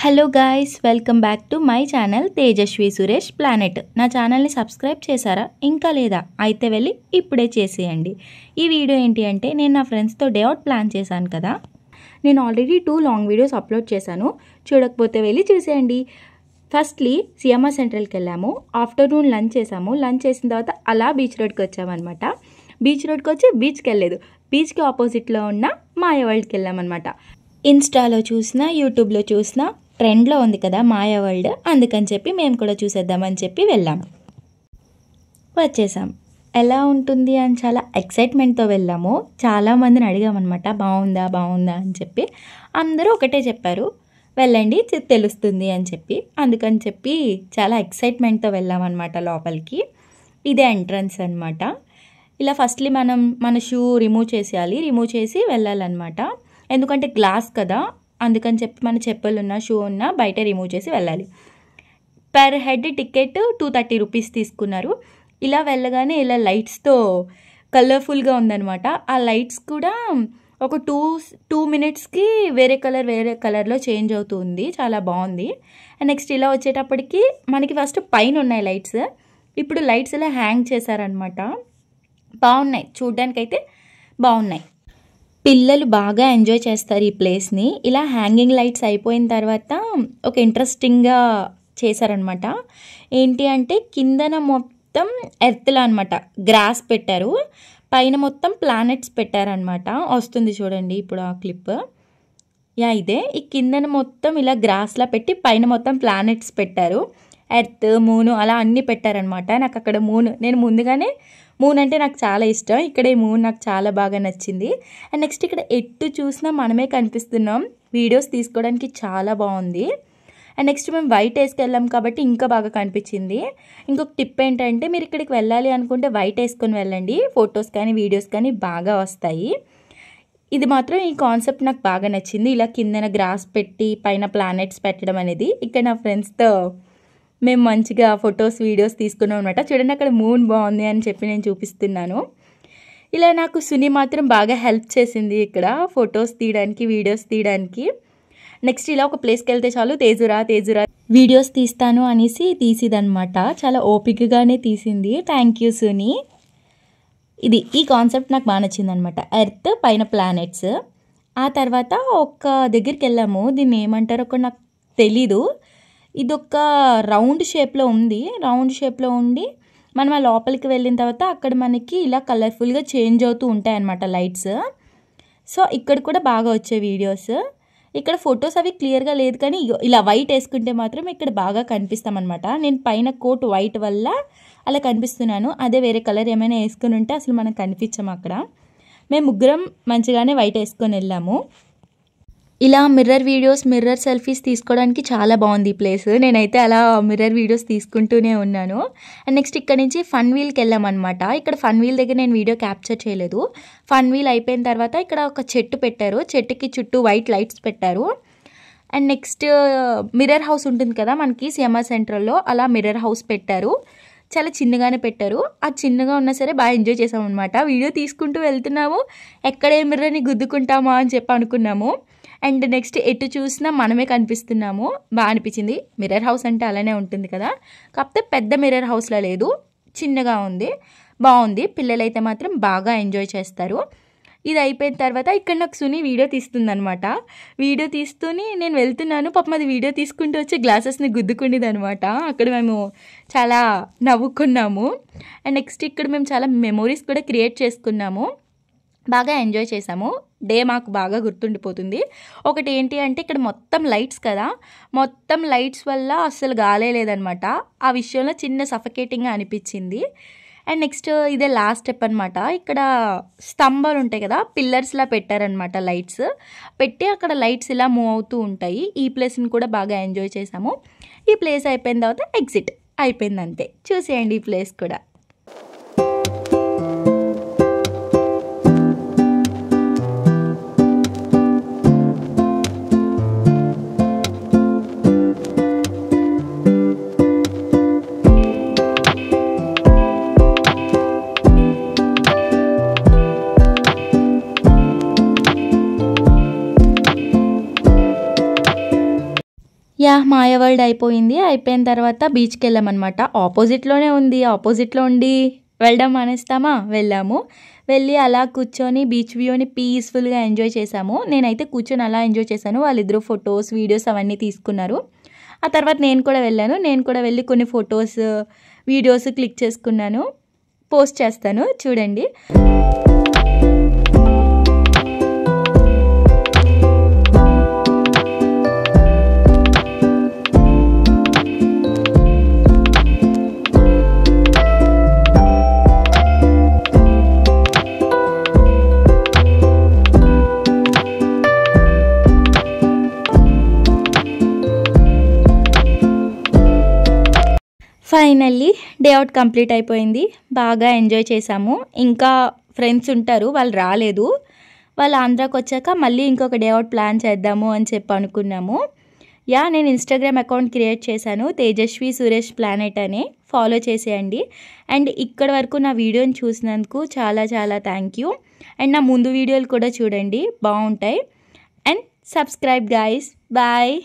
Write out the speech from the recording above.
Hello guys, welcome back to my channel Tejaswi Suresh planet. నా ఛానల్ని subscribe చేశారా? ఇంకా లేదా? అయితే వెళ్ళి ఇప్పుడే చేసేయండి. ఈ వీడియో ఏంటి అంటే, నేను నా ఫ్రెండ్స్తో డే అవుట్ ప్లాన్ చేశాను కదా. నేను ఆల్రెడీ 2 లాంగ్ వీడియోస్ అప్లోడ్ చేశాను. చూడకపోతే వెళ్ళి చూసేయండి. ఫస్ట్లీ సిఎంఆర్ సెంట్రల్కి వెళ్ళాము. ఆఫ్టర్నూన్ లంచ్ చేసాము. లంచ్ చేసిన తర్వాత అలా బీచ్ రోడ్కి వచ్చామన్నమాట. బీచ్ రోడ్కి వచ్చి బీచ్కి వెళ్ళలేదు, బీచ్కి ఆపోజిట్లో ఉన్న మాయా వరల్డ్కి వెళ్ళామన్నమాట. ఇన్స్టాలో చూసినా, యూట్యూబ్లో చూసినా ట్రెండ్లో ఉంది కదా మాయా వరల్డ్, అందుకని చెప్పి మేము కూడా చూసేద్దామని చెప్పి వెళ్ళాం. వచ్చేసాం. ఎలా ఉంటుంది అని చాలా ఎక్సైట్మెంట్తో వెళ్ళాము. చాలామందిని అడిగామన్నమాట, బాగుందా బాగుందా అని చెప్పి. అందరూ ఒకటే చెప్పారు, వెళ్ళండి తెలుస్తుంది అని చెప్పి. అందుకని చెప్పి చాలా ఎక్సైట్మెంట్తో వెళ్ళామన్నమాట లోపలికి. ఇదే ఎంట్రన్స్ అనమాట. ఇలా ఫస్ట్లీ మన షూ రిమూవ్ చేసేయాలి, రిమూవ్ చేసి వెళ్ళాలన్నమాట. ఎందుకంటే గ్లాస్ కదా, అందుకని చెప్పి మన చెప్పులు ఉన్న షూ ఉన్న బయట రిమూవ్ చేసి వెళ్ళాలి. పర్ హెడ్ టికెట్ 230 రూపీస్ తీసుకున్నారు. ఇలా వెళ్ళగానే ఇలా లైట్స్తో కలర్ఫుల్గా ఉందన్నమాట. ఆ లైట్స్ కూడా ఒక 2 మినిట్స్కి వేరే కలర్లో చేంజ్ అవుతుంది. చాలా బాగుంది. అండ్ నెక్స్ట్ ఇలా వచ్చేటప్పటికి మనకి ఫస్ట్ పైన ఉన్నాయి లైట్స్, ఇప్పుడు లైట్స్ ఇలా హ్యాంగ్ చేశారనమాట. బాగున్నాయి, చూడ్డానికైతే బాగున్నాయి. పిల్లలు బాగా ఎంజాయ్ చేస్తారు ఈ ప్లేస్ని. ఇలా హ్యాంగింగ్ లైట్స్ అయిపోయిన తర్వాత ఒక ఇంట్రెస్టింగ్గా చేశారనమాట. ఏంటి అంటే కిందన మొత్తం ఎర్త్లా అనమాట గ్రాస్ పెట్టారు, పైన మొత్తం ప్లానెట్స్ పెట్టారనమాట. వస్తుంది చూడండి ఇప్పుడు ఆ క్లిప్. ఇదే ఈ కిందన మొత్తం ఇలా గ్రాస్లా పెట్టి పైన మొత్తం ప్లానెట్స్ పెట్టారు. ఎర్త్, మూన్ అలా అన్నీ పెట్టారనమాట. నాకు అక్కడ నేను ముందుగానే మూన్ అంటే నాకు చాలా ఇష్టం. ఇక్కడ ఈ మూన్ నాకు చాలా బాగా నచ్చింది. అండ్ నెక్స్ట్ ఇక్కడ ఎటు చూసినా మనమే కనిపిస్తున్నాం. వీడియోస్ తీసుకోవడానికి చాలా బాగుంది. అండ్ నెక్స్ట్ మేము వైట్ వేసుకెళ్ళాం కాబట్టి ఇంకా బాగా కనిపించింది. ఇంకొక టిప్ ఏంటంటే, మీరు ఇక్కడికి వెళ్ళాలి అనుకుంటే వైట్ వేసుకొని వెళ్ళండి, ఫొటోస్ కానీ వీడియోస్ కానీ బాగా వస్తాయి. ఇది మాత్రం ఈ కాన్సెప్ట్ నాకు బాగా నచ్చింది. ఇలా కిందన గ్రాస్ పెట్టి పైన ప్లానెట్స్ పెట్టడం అనేది. ఇక్కడ నా ఫ్రెండ్స్తో మేము మంచిగా ఫొటోస్ వీడియోస్ తీసుకున్నాం అనమాట. చూడండి అక్కడ మూన్ బాగుంది అని చెప్పి నేను చూపిస్తున్నాను. ఇలా నాకు సుని మాత్రం బాగా హెల్ప్ చేసింది ఇక్కడ ఫొటోస్ తీయడానికి, వీడియోస్ తీయడానికి. నెక్స్ట్ ఇలా ఒక ప్లేస్కి వెళ్తే చాలు తేజురా వీడియోస్ తీస్తాను అనేసి తీసిదనమాట. చాలా ఓపికగానే తీసింది. Thank you Suni. ఈ కాన్సెప్ట్ నాకు బాగా నచ్చింది అనమాట. ఎర్త్ పైన ప్లానెట్స్. ఆ తర్వాత ఒక దగ్గరికి వెళ్ళాము, దీన్ని ఏమంటారో కూడా నాకు తెలీదు. ఇదొక రౌండ్ షేప్లో ఉంది. రౌండ్ షేప్లో ఉండి మనం ఆ లోపలికి వెళ్ళిన తర్వాత అక్కడ మనకి ఇలా కలర్ఫుల్గా చేంజ్ అవుతూ ఉంటాయి అన్నమాట లైట్స్. సో ఇక్కడ కూడా బాగా వచ్చే వీడియోస్. ఇక్కడ ఫొటోస్ అవి క్లియర్గా లేదు, కానీ ఇలా వైట్ వేసుకుంటే మాత్రం ఇక్కడ బాగా కనిపిస్తామన్నమాట. నేను పైన కోట్ వైట్ వల్ల అలా కనిపిస్తున్నాను. అదే వేరే కలర్ ఏమైనా వేసుకుని ఉంటే అసలు మనకు కనిపించాము అక్కడ. మేము ముగ్గురం మంచిగానే వైట్ వేసుకొని వెళ్ళాము. ఇలా మిర్రర్ సెల్ఫీస్ తీసుకోవడానికి చాలా బాగుంది ఈ ప్లేస్. నేనైతే అలా మిర్రర్ వీడియోస్ తీసుకుంటూనే ఉన్నాను. అండ్ నెక్స్ట్ ఇక్కడ నుంచి ఫన్ వీల్కి వెళ్ళామన్నమాట. ఇక్కడ ఫన్ వీల్ దగ్గర నేను వీడియో క్యాప్చర్ చేయలేదు. ఫన్ వీల్ అయిపోయిన తర్వాత ఇక్కడ ఒక చెట్టు పెట్టారు, చెట్టుకి చుట్టూ వైట్ లైట్స్ పెట్టారు. అండ్ నెక్స్ట్ మిర్రర్ హౌస్ ఉంటుంది కదా మనకి సిఎంఆర్ సెంట్రల్లో, అలా మిర్రర్ హౌస్ పెట్టారు. చాలా చిన్నగానే పెట్టారు. ఆ చిన్నగా ఉన్నా సరే బాగా ఎంజాయ్ చేసాము అనమాట. వీడియో తీసుకుంటూ వెళ్తున్నాము, ఎక్కడే మిర్రర్ని గుద్దుకుంటామా అని చెప్పి అనుకున్నాము. అండ్ నెక్స్ట్ ఎటు చూసినా మనమే కనిపిస్తున్నాము. బాగా అనిపించింది. మిర్రర్ హౌస్ అంటే అలానే ఉంటుంది కదా, కాకపోతే పెద్ద మిర్రర్ హౌస్లా లేదు, చిన్నగా ఉంది, బాగుంది. పిల్లలైతే మాత్రం బాగా ఎంజాయ్ చేస్తారు. ఇది అయిపోయిన తర్వాత ఇక్కడ నాకు సుని వీడియో తీస్తుందనమాట. వీడియో తీస్తూనే నేను వెళ్తున్నాను, పాపం అది వీడియో తీసుకుంటూ వచ్చి గ్లాసెస్ని గుద్దుకుండేది అనమాట. అక్కడ మేము చాలా నవ్వుకున్నాము. అండ్ నెక్స్ట్ ఇక్కడ మేము చాలా మెమోరీస్ కూడా క్రియేట్ చేసుకున్నాము. బాగా ఎంజాయ్ చేసాము. డే మాకు బాగా గుర్తుండిపోతుంది. ఒకటి ఏంటి అంటే, ఇక్కడ మొత్తం లైట్స్ కదా, మొత్తం లైట్స్ వల్ల అస్సలు గాలే లేదనమాట. ఆ విషయంలో చిన్న సఫకేటింగ్గా అనిపించింది. అండ్ నెక్స్ట్ ఇదే లాస్ట్ స్టెప్ అనమాట. ఇక్కడ స్తంభాలు ఉంటాయి కదా, పిల్లర్స్లా పెట్టారనమాట. లైట్స్ పెట్టి అక్కడ లైట్స్ ఇలా మూవ్ అవుతూ ఉంటాయి. ఈ ప్లేస్ని కూడా బాగా ఎంజాయ్ చేసాము. ఈ ప్లేస్ అయిపోయిన తర్వాత ఎగ్జిట్ అయిపోయింది, అంతే. చూసేయండి ఈ ప్లేస్ కూడా. మాయ వరల్డ్ అయిపోయింది. అయిపోయిన తర్వాత బీచ్కి వెళ్ళామన్నమాట. ఆపోజిట్లోనే ఉంది. ఆపోజిట్లో ఉండి వెళ్ళడం మానేస్తామా? వెళ్ళాము. వెళ్ళి అలా కూర్చొని బీచ్ వ్యూని పీస్ఫుల్గా ఎంజాయ్ చేసాము. నేనైతే కూర్చొని అలా ఎంజాయ్ చేశాను. వాళ్ళిద్దరూ ఫొటోస్ వీడియోస్ అవన్నీ తీసుకున్నారు. ఆ తర్వాత నేను కూడా వెళ్ళాను. నేను కూడా వెళ్ళి కొన్ని ఫొటోస్ వీడియోస్ క్లిక్ చేసుకున్నాను. పోస్ట్ చేస్తాను చూడండి. ఫైనల్లీ డే అవుట్ కంప్లీట్ అయిపోయింది. బాగా ఎంజాయ్ చేసాము. ఇంకా ఫ్రెండ్స్ ఉంటారు, వాళ్ళు రాలేదు. వాళ్ళు ఆంధ్రాకి వచ్చాక మళ్ళీ ఇంకొక డే అవుట్ ప్లాన్ చేద్దాము అని చెప్పి అనుకున్నాము. నేను ఇన్స్టాగ్రామ్ అకౌంట్ క్రియేట్ చేశాను, తేజస్వి సురేష్ ప్లానెట్ అని. ఫాలో చేసేయండి. అండ్ ఇక్కడ వరకు నా వీడియోని చూసినందుకు చాలా చాలా థ్యాంక్ యూ. అండ్ నా ముందు వీడియోలు కూడా చూడండి, బాగుంటాయి. And subscribe guys. బాయ్.